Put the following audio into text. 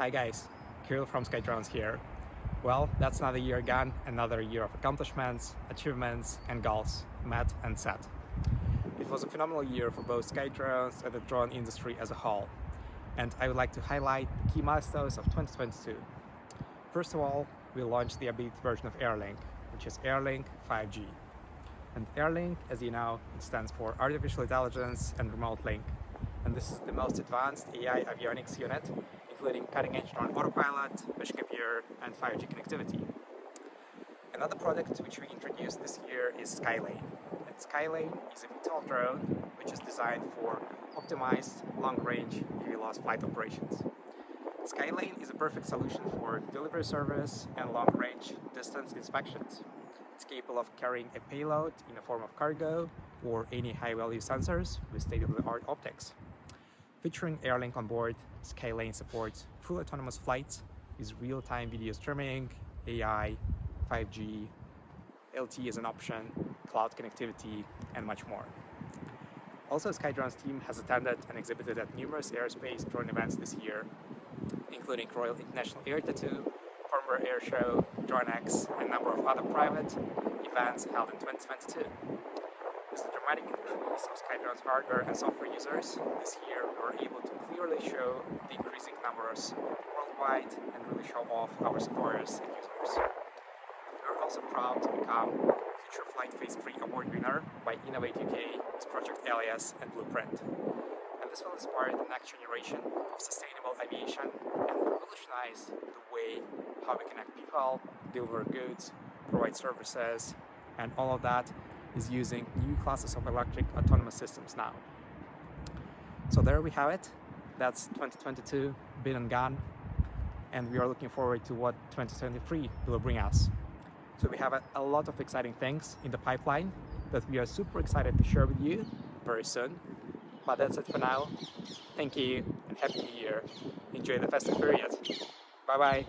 Hi guys, Kirill from Skydrones here. Well, that's another year gone, another year of accomplishments, achievements and goals met and set. It was a phenomenal year for both Skydrones and the drone industry as a whole, and I would like to highlight the key milestones of 2022. First of all, we launched the updated version of AIRLink, which is AIRLink 5G. And AIRLink, as you know, it stands for Artificial Intelligence and Remote Link. And this is the most advanced AI avionics unit, including cutting-edge drone autopilot, vision computer, and 5G connectivity. Another product which we introduced this year is Skylane. And Skylane is a VTOL drone which is designed for optimized long-range UV-loss flight operations. Skylane is a perfect solution for delivery service and long-range distance inspections. It's capable of carrying a payload in the form of cargo or any high-value sensors with state-of-the-art optics. Featuring AIRLink on board, Skylane supports full autonomous flights with real-time video streaming, AI, 5G, LTE as an option, cloud connectivity, and much more. Also, Skydrone's team has attended and exhibited at numerous aerospace drone events this year, including Royal International Air Tattoo, Farnborough Air Show, DroneX, and a number of other private events held in 2022. With the dramatic increase of Skydrone's hardware and software users, this year we were able to clearly show the increasing numbers worldwide and really show off our supporters and users. We are also proud to become Future Flight Phase 3 award winner by Innovate UK with Project Alias and Blueprint. And this will inspire the next generation of sustainable aviation and revolutionize the way how we connect people, deliver goods, provide services, and all of that is using new classes of electric autonomous systems now. So there we have it. That's 2022 been and gone, and we are looking forward to what 2023 will bring us. So we have a lot of exciting things in the pipeline that we are super excited to share with you very soon. But that's it for now. Thank you and Happy New Year. Enjoy the festive period. Bye bye.